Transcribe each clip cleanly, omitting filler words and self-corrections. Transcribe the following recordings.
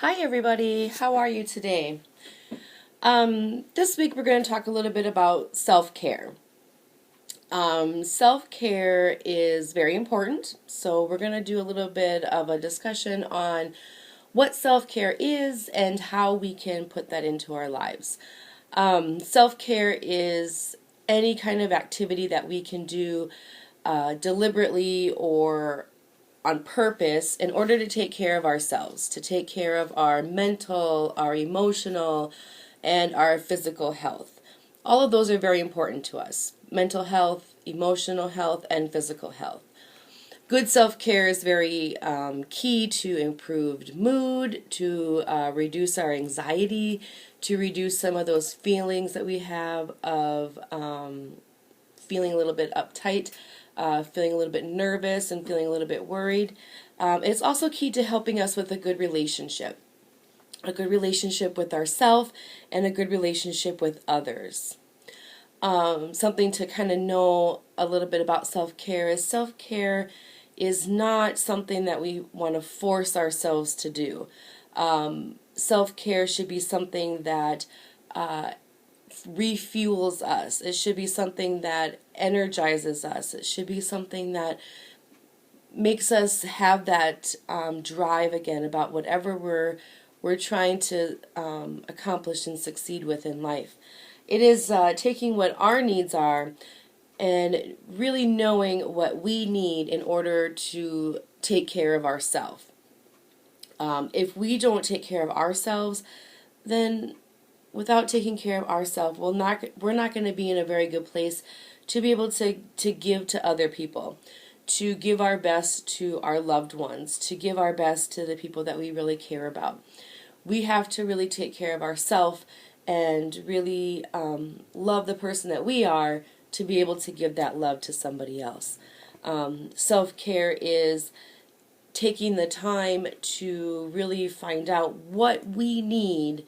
Hi everybody, how are you today? This week we're going to talk a little bit about self-care. Self-care is very important, so we're going to do a little bit of a discussion on what self-care is and how we can put that into our lives. Self-care is any kind of activity that we can do deliberately or on purpose in order to take care of ourselves, to take care of our mental, our emotional, and our physical health. All of those are very important to us. Mental health, emotional health, and physical health. Good self-care is very key to improved mood, to reduce our anxiety, to reduce some of those feelings that we have of feeling a little bit uptight, feeling a little bit nervous, and feeling a little bit worried. It's also key to helping us with a good relationship with ourselves and a good relationship with others. Something to kind of know a little bit about self-care is not something that we want to force ourselves to do. Self-care should be something that refuels us. It should be something that energizes us. It should be something that makes us have that drive again about whatever we're trying to accomplish and succeed with in life. It is taking what our needs are and really knowing what we need in order to take care of ourselves. If we don't take care of ourselves, then without taking care of ourselves, we're not going to be in a very good place to be able to give to other people, to give our best to our loved ones, to give our best to the people that we really care about. We have to really take care of ourselves and really love the person that we are to be able to give that love to somebody else. Self-care is taking the time to really find out what we need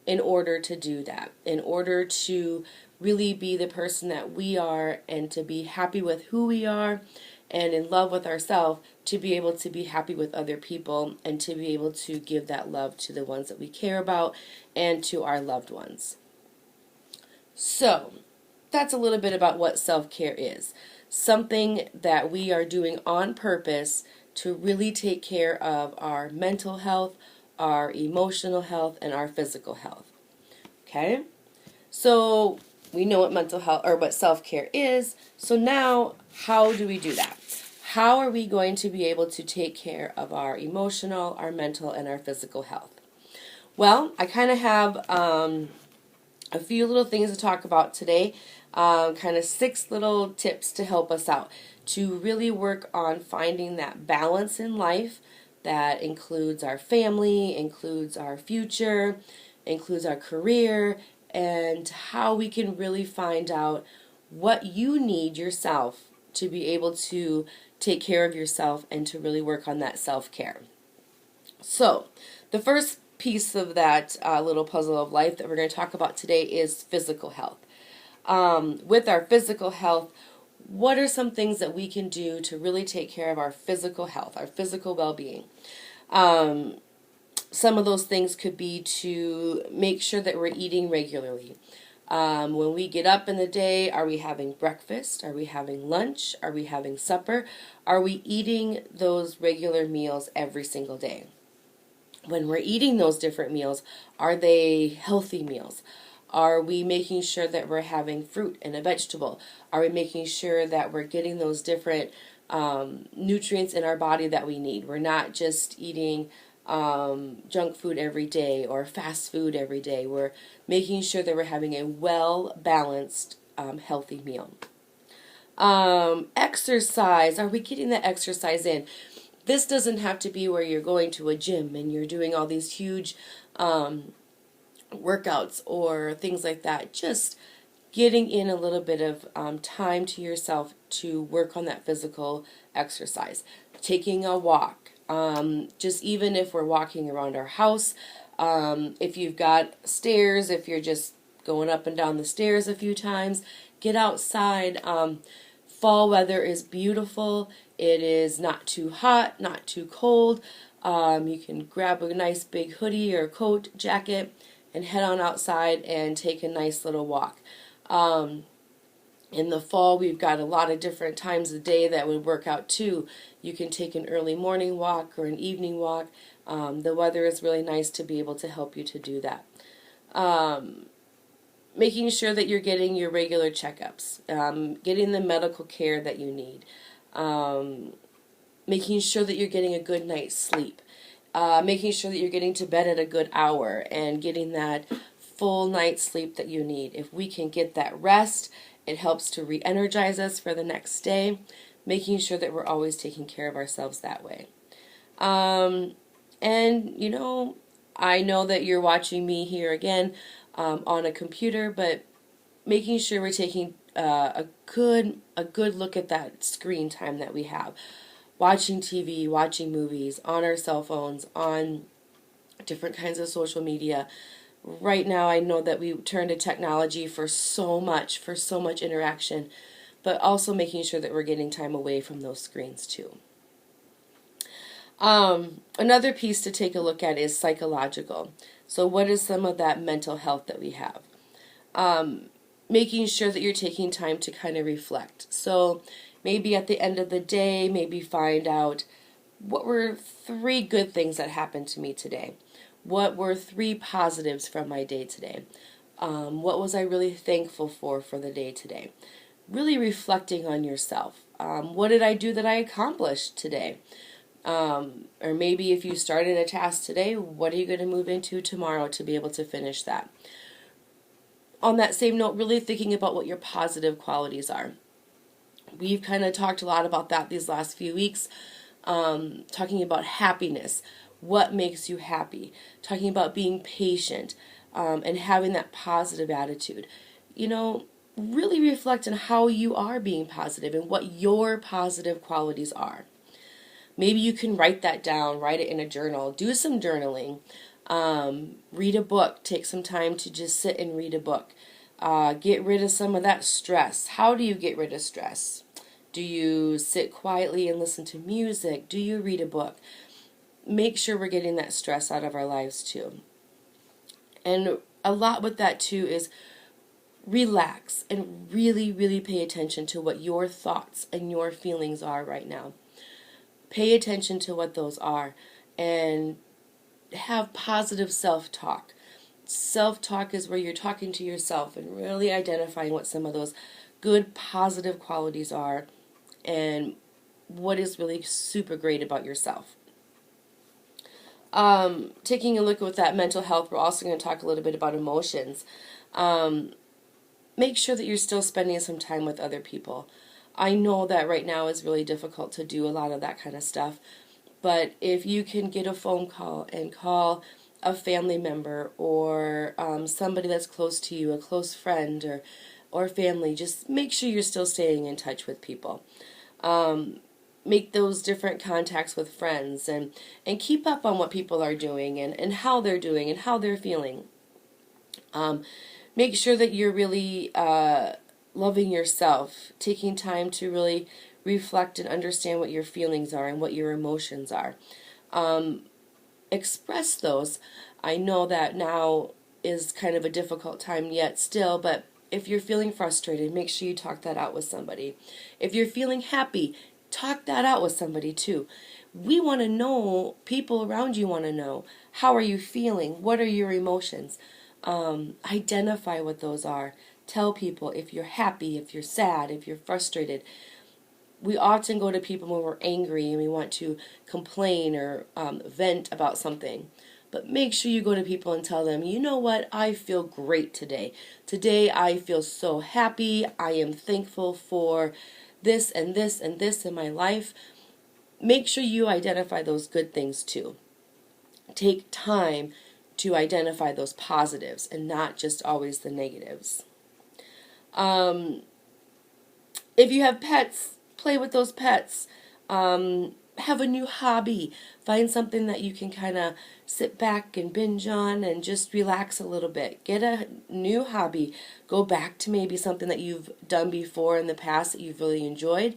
in order to do that, in order to really be the person that we are and to be happy with who we are and in love with ourselves, to be able to be happy with other people and to be able to give that love to the ones that we care about and to our loved ones. So, that's a little bit about what self-care is. Something that we are doing on purpose to really take care of our mental health, our emotional health, and our physical health. Okay? So we know what mental health or what self-care is. So now, how do we do that? How are we going to be able to take care of our emotional, our mental, and our physical health? Well, I kind of have a few little things to talk about today. Kind of 6 little tips to help us out to really work on finding that balance in life that includes our family, includes our future, includes our career, and how we can really find out what you need yourself to be able to take care of yourself and to really work on that self-care. So, the first piece of that little puzzle of life that we're going to talk about today is physical health. With our physical health, what are some things that we can do to really take care of our physical health, our physical well-being? Some of those things could be to make sure that we're eating regularly. When we get up in the day, are we having breakfast? Are we having lunch? Are we having supper? Are we eating those regular meals every single day? When we're eating those different meals, are they healthy meals? Are we making sure that we're having fruit and a vegetable? Are we making sure that we're getting those different nutrients in our body that we need? We're not just eating junk food every day or fast food every day. We're making sure that we're having a well-balanced, healthy meal. Exercise. Are we getting the exercise in? This doesn't have to be where you're going to a gym and you're doing all these huge workouts or things like that. Just getting in a little bit of time to yourself to work on that physical exercise. Taking a walk. Just even if we're walking around our house, if you've got stairs, if you're just going up and down the stairs a few times, get outside. Fall weather is beautiful. It is not too hot, not too cold. You can grab a nice big hoodie or coat, jacket, and head on outside and take a nice little walk. In the fall, we've got a lot of different times of day that would work out too. You can take an early morning walk or an evening walk. The weather is really nice to be able to help you to do that. Making sure that you're getting your regular checkups, getting the medical care that you need, making sure that you're getting a good night's sleep, making sure that you're getting to bed at a good hour and getting that full night's sleep that you need. If we can get that rest, it helps to re-energize us for the next day, making sure that we're always taking care of ourselves that way. And, you know, I know that you're watching me here again on a computer, but making sure we're taking a good look at that screen time that we have. Watching TV, watching movies, on our cell phones, on different kinds of social media. Right now, I know that we turn to technology for so much interaction, but also making sure that we're getting time away from those screens too. Another piece to take a look at is psychological. So what is some of that mental health that we have? Making sure that you're taking time to kind of reflect. So maybe at the end of the day, maybe find out what were 3 good things that happened to me today. What were 3 positives from my day today? What was I really thankful for the day today? Really reflecting on yourself. What did I do that I accomplished today? Or maybe if you started a task today, what are you going to move into tomorrow to be able to finish that? On that same note, really thinking about what your positive qualities are. We've kind of talked a lot about that these last few weeks, talking about happiness, what makes you happy, talking about being patient, and having that positive attitude. You know, really reflect on how you are being positive and what your positive qualities are. Maybe you can write that down, write it in a journal, do some journaling, read a book, take some time to just sit and read a book. Get rid of some of that stress. How do you get rid of stress? Do you sit quietly and listen to music? Do you read a book? Make sure we're getting that stress out of our lives too. And a lot with that too is relax and really, really pay attention to what your thoughts and your feelings are right now. Pay attention to what those are and have positive self-talk. Self-talk is where you're talking to yourself and really identifying what some of those good positive qualities are and what is really super great about yourself. Taking a look at that mental health, we're also going to talk a little bit about emotions. Make sure that you're still spending some time with other people. I know that right now is really difficult to do a lot of that kind of stuff, but if you can get a phone call and call a family member or somebody that's close to you, a close friend or family, just make sure you're still staying in touch with people. Make those different contacts with friends and keep up on what people are doing and how they're doing and how they're feeling. Make sure that you're really loving yourself, taking time to really reflect and understand what your feelings are and what your emotions are. Express those. I know that now is kind of a difficult time yet still, but if you're feeling frustrated, make sure you talk that out with somebody. If you're feeling happy, talk that out with somebody too. We want to know, people around you want to know, how are you feeling? What are your emotions? Identify what those are. Tell people if you're happy, if you're sad, if you're frustrated. We often go to people when we're angry and we want to complain or vent about something. But make sure you go to people and tell them, you know what, I feel great today. Today I feel so happy. I am thankful for this and this and this in my life. Make sure you identify those good things too. Take time to identify those positives and not just always the negatives. If you have pets, play with those pets. Have a new hobby. Find something that you can kind of sit back and binge on and just relax a little bit. Get a new hobby. Go back to maybe something that you've done before in the past that you've really enjoyed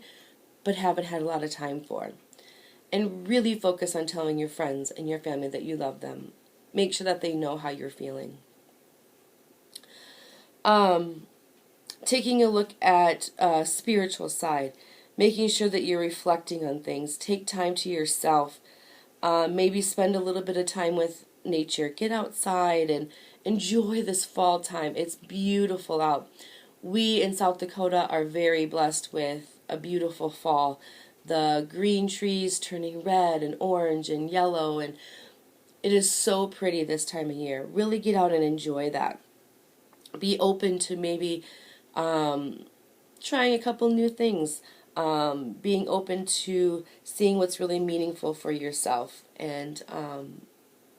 but haven't had a lot of time for. And really focus on telling your friends and your family that you love them. Make sure that they know how you're feeling. Taking a look at spiritual side, making sure that you're reflecting on things. Take time to yourself. Maybe spend a little bit of time with nature. Get outside and enjoy this fall time. It's beautiful out. We in South Dakota are very blessed with a beautiful fall. The green trees turning red and orange and yellow, and it is so pretty this time of year. Really get out and enjoy that. Be open to maybe trying a couple new things. Being open to seeing what's really meaningful for yourself, and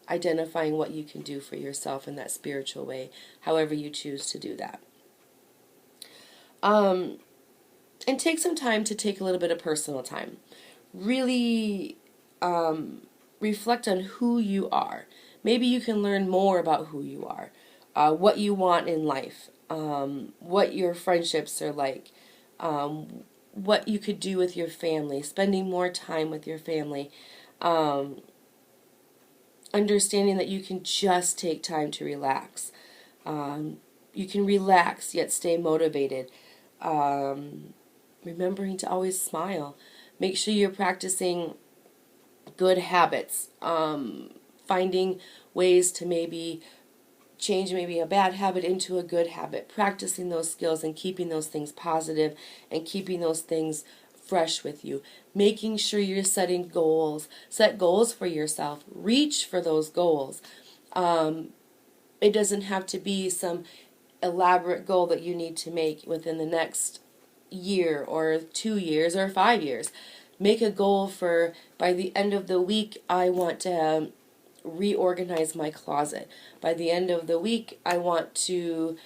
identifying what you can do for yourself in that spiritual way, however you choose to do that. And take some time to take a little bit of personal time. Really reflect on who you are. Maybe you can learn more about who you are, what you want in life, what your friendships are like, what you could do with your family, spending more time with your family, understanding that you can just take time to relax. You can relax yet stay motivated. Remembering to always smile. Make sure you're practicing good habits. Finding ways to maybe change maybe a bad habit into a good habit. Practicing those skills and keeping those things positive and keeping those things fresh with you. Making sure you're setting goals. Set goals for yourself. Reach for those goals. It doesn't have to be some elaborate goal that you need to make within the next year or 2 years or 5 years. Make a goal for, by the end of the week, I want to reorganize my closet. By the end of the week, I want to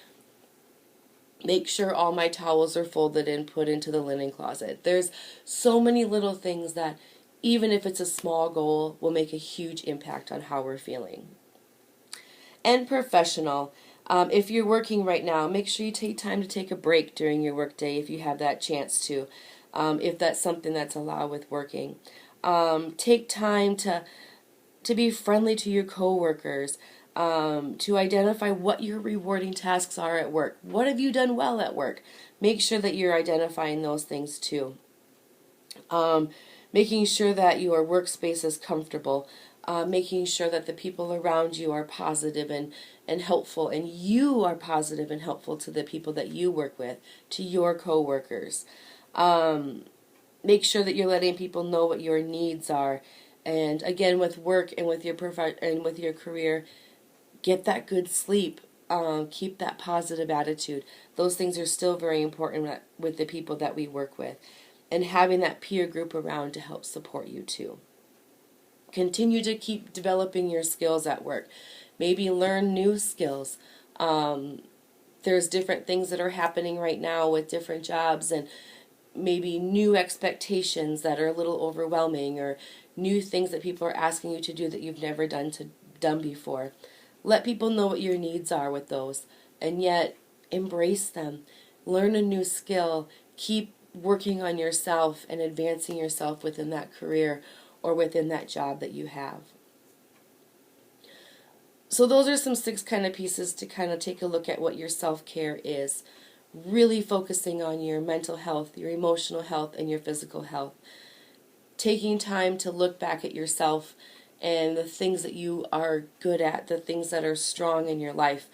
make sure all my towels are folded and put into the linen closet. There's so many little things that, even if it's a small goal, will make a huge impact on how we're feeling. And professional. If you're working right now, make sure you take time to take a break during your workday if you have that chance to, if that's something that's allowed with working. Take time to be friendly to your coworkers, to identify what your rewarding tasks are at work. What have you done well at work? Make sure that you're identifying those things too. Making sure that your workspace is comfortable. Making sure that the people around you are positive and helpful, and you are positive and helpful to the people that you work with, to your coworkers. Make sure that you're letting people know what your needs are. And again, with work and with your and with your career, get that good sleep. Keep that positive attitude. Those things are still very important with the people that we work with. And having that peer group around to help support you too. Continue to keep developing your skills at work. Maybe learn new skills. There's different things that are happening right now with different jobs, and maybe new expectations that are a little overwhelming, or new things that people are asking you to do that you've never done before. Let people know what your needs are with those, and yet embrace them. Learn a new skill. Keep working on yourself and advancing yourself within that career or within that job that you have. So those are some 6 kind of pieces to kind of take a look at what your self-care is. Really focusing on your mental health, your emotional health, and your physical health. Taking time to look back at yourself and the things that you are good at, the things that are strong in your life,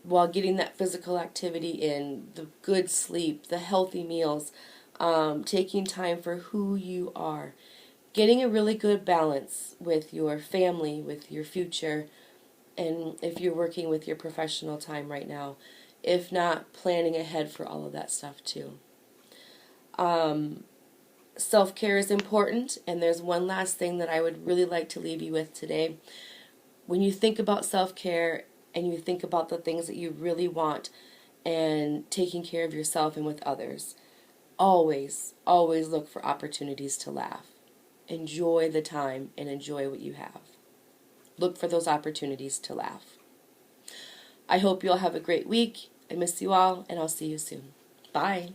while getting that physical activity in, the good sleep, the healthy meals, taking time for who you are. Getting a really good balance with your family, with your future, and if you're working with your professional time right now. If not, planning ahead for all of that stuff too. Self-care is important, and there's one last thing that I would really like to leave you with today. When you think about self-care and you think about the things that you really want and taking care of yourself and with others, always, always look for opportunities to laugh. Enjoy the time and enjoy what you have. Look for those opportunities to laugh. I hope you all have a great week. I miss you all, and I'll see you soon. Bye.